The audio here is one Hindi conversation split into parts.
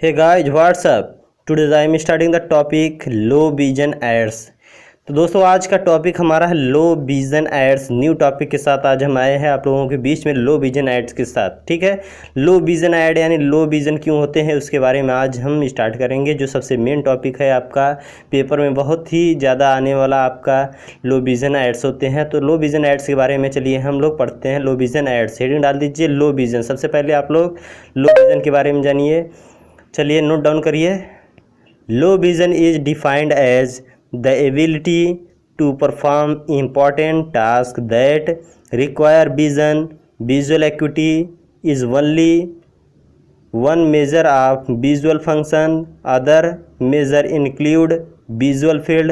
Hey guys, what's up? Today I am starting the topic low vision ads। तो दोस्तों आज का टॉपिक हमारा है low vision aids. New topic के साथ आज हम आए हैं आप लोगों के बीच में लो विजन एड्स के साथ। ठीक है, लो विजन एड यानी लो विजन क्यों होते हैं उसके बारे में आज हम स्टार्ट करेंगे। जो सबसे मेन टॉपिक है आपका पेपर में बहुत ही ज़्यादा आने वाला आपका लो विजन एड्स होते हैं। तो लो विजन एड्स के बारे में चलिए हम लोग पढ़ते हैं। लो विजन एड्स हेडिंग डाल दीजिए लो विजन। सबसे पहले आप लोग लो विजन के बारे में जानिए। चलिए नोट डाउन करिए। Low vision is defined as the ability to perform important task that require vision. Visual acuity is only one measure of visual function. Other measure include visual field,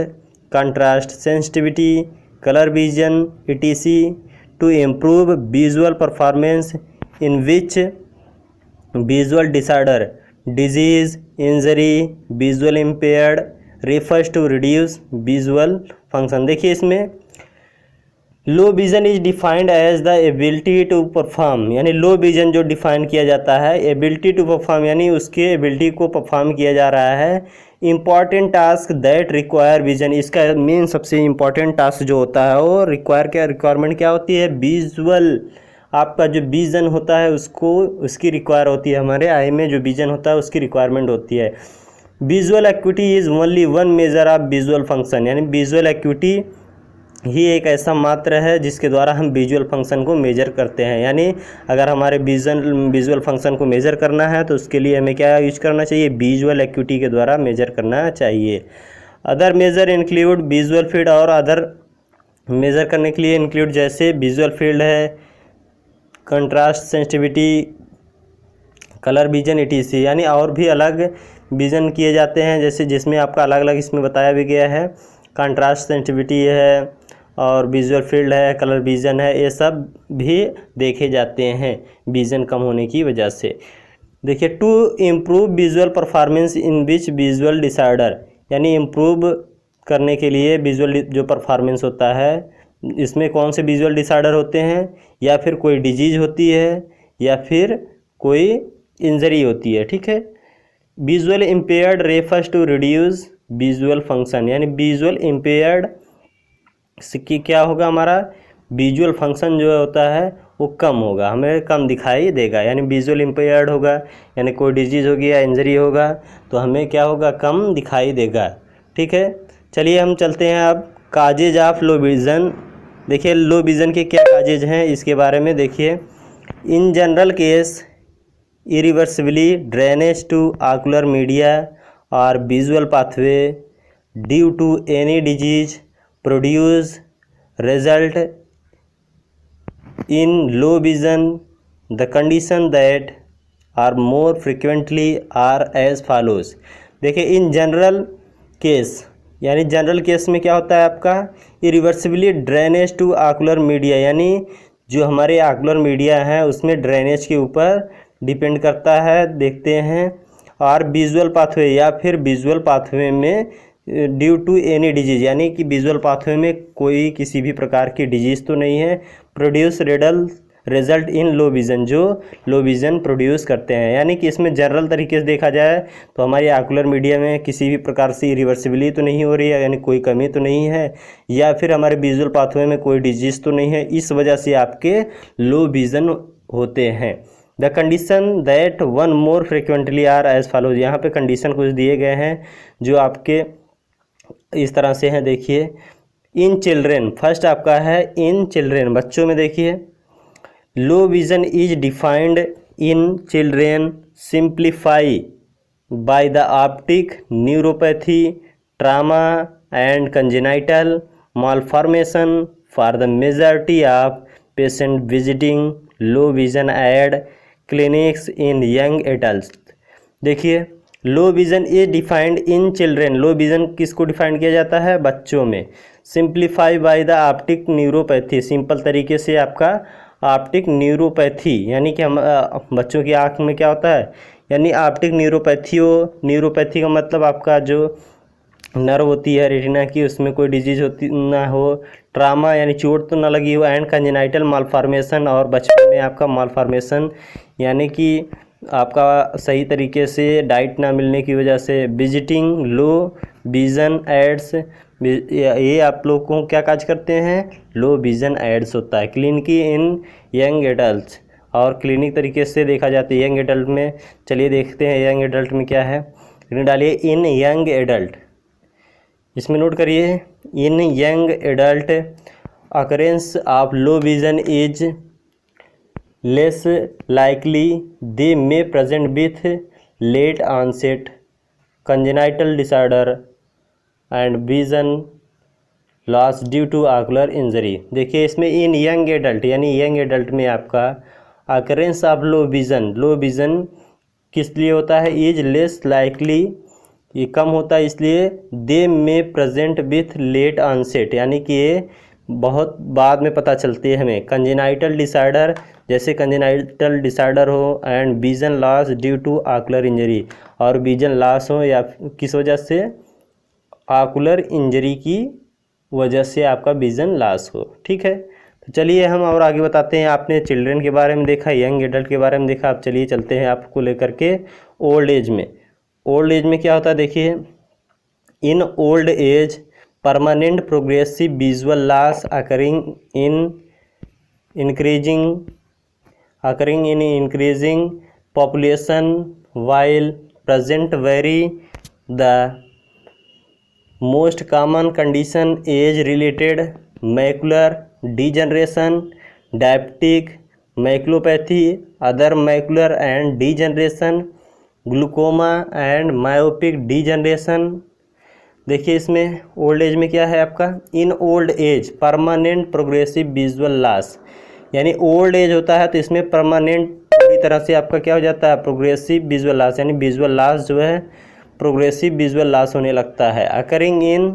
contrast sensitivity, colour vision etc to improve visual performance in which visual disorder, disease, injury, visual impaired refers to reduce visual function। देखिए इसमें low vision is defined as the ability to perform, यानी लो विजन जो डिफाइन किया जाता है एबिलिटी टू परफॉर्म यानी उसके एबिलिटी को परफॉर्म किया जा रहा है important task that require vision. इसका मेन सबसे इम्पॉर्टेंट टास्क जो होता है वो रिक्वायरमेंट क्या होती है, विजुअल। आपका जो विज़न होता है उसको उसकी रिक्वायर होती है, हमारे आई में जो विज़न होता है उसकी रिक्वायरमेंट होती है। Visual acuity is only one measure of visual function, यानी विजुअल एक्यूटी ही एक ऐसा मात्र है जिसके द्वारा हम विजुअल फंक्शन को मेजर करते हैं। यानी अगर हमारे विजुअल फंक्शन को मेजर करना है तो उसके लिए हमें क्या यूज करना चाहिए, विजुअल एक्यूटी के द्वारा मेजर करना चाहिए। Other measure include visual field, और अदर मेजर करने के लिए इंक्लूड जैसे विजुअल फील्ड है, contrast sensitivity, colour vision etc, यानी और भी अलग विजन किए जाते हैं जैसे जिसमें आपका अलग अलग इसमें बताया भी गया है। कंट्रास्ट सेंसिटिविटी है और विजुअल फील्ड है, कलर विजन है, ये सब भी देखे जाते हैं विजन कम होने की वजह से। देखिए to improve visual performance in which visual disorder, यानी इम्प्रूव करने के लिए विजुअल जो परफॉर्मेंस होता है इसमें कौन से विजुअल डिसऑर्डर होते हैं, या फिर कोई डिजीज होती है या फिर कोई इंजरी होती है। ठीक है, visual impaired refers to reduce visual function, यानी विजुअल इम्पेयर्ड की क्या होगा, हमारा विजुअल फंक्शन जो होता है वो कम होगा, हमें कम दिखाई देगा। यानी विजुअल इम्पेयर्ड होगा यानी कोई डिजीज़ होगी या इंजरी होगा तो हमें क्या होगा, कम दिखाई देगा। ठीक है, चलिए हम चलते हैं अब काजेज ऑफ लो विज़न। देखिए लो विज़न के क्या काजेज हैं इसके बारे में देखिए। In general case irreversibly drainage to ocular media और visual pathway due to any disease produce result in low vision. The condition that are more frequently are as follows. देखिए इन जनरल केस, यानी जनरल केस में क्या होता है आपका, irreversibly drainage to ocular media, यानी जो हमारे ऑकुलर मीडिया है उसमें ड्रेनेज के ऊपर डिपेंड करता है, देखते हैं। और विजुअल पाथवे या फिर विजुअल पाथवे में ड्यू टू एनी डिजीज, यानी कि विजुअल पाथवे में कोई किसी भी प्रकार की डिजीज़ तो नहीं है। Produce result in low vision, जो लो विज़न प्रोड्यूस करते हैं, यानी कि इसमें जनरल तरीके से देखा जाए तो हमारी ऑकुलर मीडिया में किसी भी प्रकार से रिवर्सिबली तो नहीं हो रही है, यानी कोई कमी तो नहीं है, या फिर हमारे विजुअल पाथवे में कोई डिजीज़ तो नहीं है, इस वजह से आपके लो विज़न होते हैं। The condition that one more frequently are as follows, यहाँ पे कंडीशन कुछ दिए गए हैं जो आपके इस तरह से हैं। देखिए इन चिल्ड्रेन, फर्स्ट आपका है इन चिल्ड्रेन, बच्चों में देखिए low vision is defined in children simplify by the optic neuropathy trauma and congenital malformation for the majority of patient visiting low vision ad clinics in young adults। देखिए low vision is defined in children, low vision किसको डिफाइंड किया जाता है, बच्चों में। Simplify by the optic neuropathy, simple तरीके से आपका ऑप्टिक न्यूरोपैथी, यानी कि हम बच्चों की आँख में क्या होता है, यानी ऑप्टिक न्यूरोपैथी हो। न्यूरोपैथी का मतलब आपका जो नर्व होती है रेटिना की, उसमें कोई डिजीज होती ना हो, ट्रामा यानी चोट तो ना लगी हो, एंड कंजेनाइटल मालफॉर्मेशन, और बचपन में आपका मालफॉर्मेशन यानी कि आपका सही तरीके से डाइट ना मिलने की वजह से, विजिटिंग लो विज़न एड्स, ये आप लोग को क्या काज करते हैं, लो विज़न एड्स होता है। क्लिनिकी इन यंग एडल्ट, और क्लिनिक तरीके से देखा जाता है यंग एडल्ट में। चलिए देखते हैं यंग एडल्ट में क्या है। डालिए इन यंग एडल्ट, इसमें नोट करिए, in young adult occurrence of low vision is less likely, they may present with late onset congenital disorder and vision loss due to ocular injury. देखिए इसमें इन यंग एडल्ट, यानी यंग एडल्ट में आपका अकरेंस ऑफ लो विज़न किस लिए होता है, इज लेस लाइकली, ये कम होता है इसलिए, दे में प्रेजेंट विथ लेट ऑनसेट, यानी कि ये बहुत बाद में पता चलती है हमें। कंजेनाइटल डिसऑर्डर, जैसे कंजेनाइटल डिसऑर्डर हो, and vision loss due to ocular injury, और विजन लॉस हो या किस वजह से, ऑकुलर इंजरी की वजह से आपका विजन लॉस हो। ठीक है, तो चलिए हम और आगे बताते हैं। आपने चिल्ड्रन के बारे में देखा, यंग एडल्ट के बारे में देखा, अब चलिए चलते हैं आपको लेकर के ओल्ड एज में। ओल्ड एज में क्या होता है देखिए, in old age permanent progressive visual loss occurring in increasing population while present very the most common condition age related macular degeneration, diabetic maculopathy, other macular and degeneration, glaucoma and myopic degeneration. देखिए इसमें ओल्ड एज में क्या है आपका, in old age permanent progressive visual loss, यानी ओल्ड एज होता है तो इसमें परमानेंट पूरी तरह से आपका क्या हो जाता है, प्रोग्रेसिव विजुअल लॉस, यानी विजुअल लॉस जो है प्रोग्रेसिव विजुअल लॉस होने लगता है। Occurring in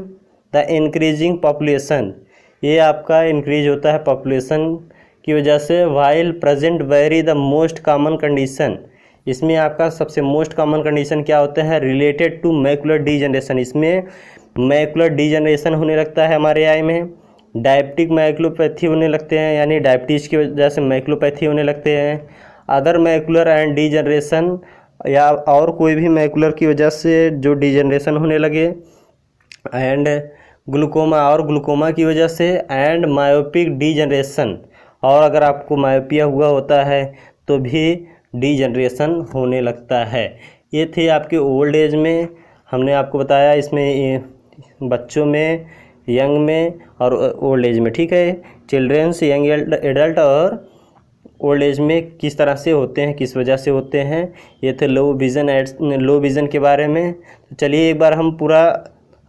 the increasing population, ये आपका इंक्रीज होता है पॉपुलेशन की वजह से। While present very the most common condition, इसमें आपका सबसे मोस्ट कॉमन कंडीशन क्या होता है, रिलेटेड टू मैकुलर डीजनरेशन, इसमें मैकुलर डीजनरेशन होने लगता है हमारे आई में। डायबिटिक मैकुलोपैथी होने लगते हैं, यानी डायबिटीज़ की वजह से मैकुलोपैथी होने लगते हैं। अदर मैकुलर एंड डीजनरेशन, या और कोई भी मैकुलर की वजह से जो डीजनरेशन होने लगे। एंड ग्लूकोमा, और ग्लूकोमा की वजह से। एंड मायोपिक डीजनरेशन, और अगर आपको मायोपिया हुआ होता है तो भी डीजनरेशन होने लगता है। ये थे आपके ओल्ड एज में, हमने आपको बताया इसमें बच्चों में, यंग में और ओल्ड एज में। ठीक है, चिल्ड्रंस, यंग एडल्ट और ओल्ड एज में किस तरह से होते हैं, किस वजह से होते हैं। ये थे लो विज़न के बारे में। तो चलिए एक बार हम पूरा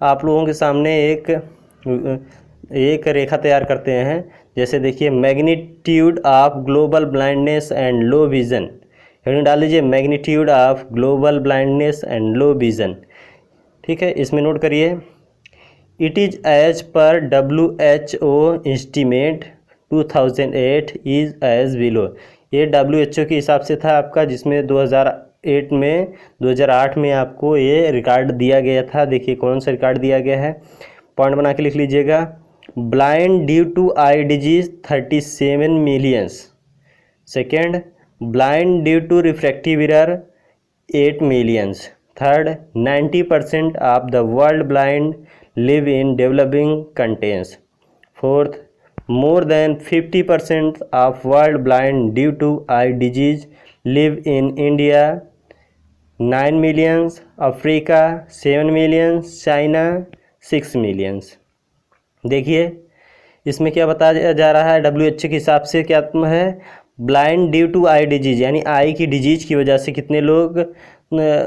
आप लोगों के सामने एक रेखा तैयार करते हैं। जैसे देखिए, magnitude of global blindness and low vision, heading डाल लीजिए, magnitude of global blindness and low vision. ठीक है, इसमें नोट करिए, it is as per WHO estimate 2008 is as below. ये WHO के हिसाब से था आपका, जिसमें 2008 में आपको ये रिकॉर्ड दिया गया था। देखिए कौन सा रिकॉर्ड दिया गया है, पॉइंट बना के लिख लीजिएगा। Blind due to eye disease 37 millions. Second, blind due to refractive error 8 millions. Third, 90% of the world blind live in developing countries. Fourth, more than 50% of world blind due to eye disease live in India 9 millions, Africa 7 millions, China 6 millions। देखिए इसमें क्या बताया जा रहा है, WHO के हिसाब से क्या है, blind due to eye disease, यानी आई की डिजीज की वजह से कितने लोग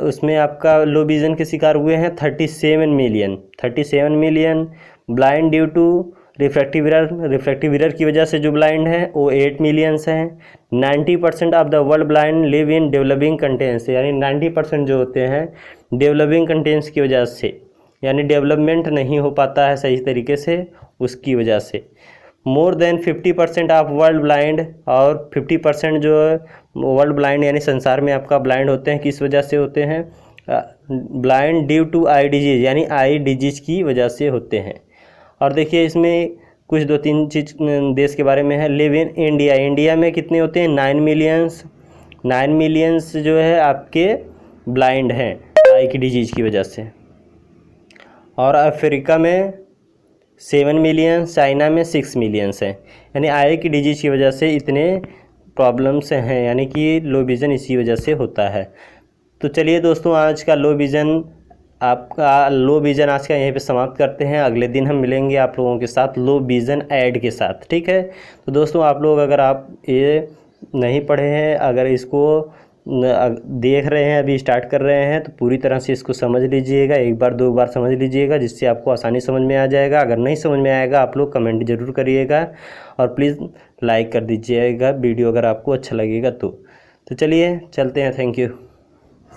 उसमें आपका लो विजन के शिकार हुए हैं, 37 मिलियन। Blind due to refractive error की वजह से जो ब्लाइंड है वो 8 मिलियंस हैं। 90% of the world blind live in developing countries, यानी 90% जो होते हैं डेवलपिंग कंट्रीज की वजह से, यानी डेवलपमेंट नहीं हो पाता है सही तरीके से, उसकी वजह से। More than 50% of world blind, और 50% जो वर्ल्ड ब्लाइंड यानी संसार में आपका ब्लाइंड होते हैं, किस वजह से होते हैं, blind due to eye disease, यानी आई डिजीज की वजह से होते हैं। और देखिए इसमें कुछ 2-3 चीज़ देश के बारे में है। लिव इन इंडिया, इंडिया में कितने होते हैं, 9 मिलियंस। 9 मिलियंस जो है आपके ब्लाइंड हैं आई की डिजीज़ की वजह से, और अफ्रीका में 7 मिलियन, चाइना में 6 मिलियंस हैं। यानी आई की डिजीज़ की वजह से इतने प्रॉब्लम्स हैं, यानी कि लो विज़न इसी वजह से होता है। तो चलिए दोस्तों, आज का लो विज़न आज का यहीं पे समाप्त करते हैं। अगले दिन हम मिलेंगे आप लोगों के साथ लो विज़न ऐड के साथ, ठीक है। तो दोस्तों, आप लोग अगर आप ये नहीं पढ़े हैं, अगर इसको देख रहे हैं, अभी स्टार्ट कर रहे हैं, तो पूरी तरह से इसको समझ लीजिएगा, एक बार 2 बार समझ लीजिएगा, जिससे आपको आसानी समझ में आ जाएगा। अगर नहीं समझ में आएगा, आप लोग कमेंट ज़रूर करिएगा और प्लीज़ लाइक कर दीजिएगा वीडियो अगर आपको अच्छा लगेगा तो चलिए चलते हैं। Thank you.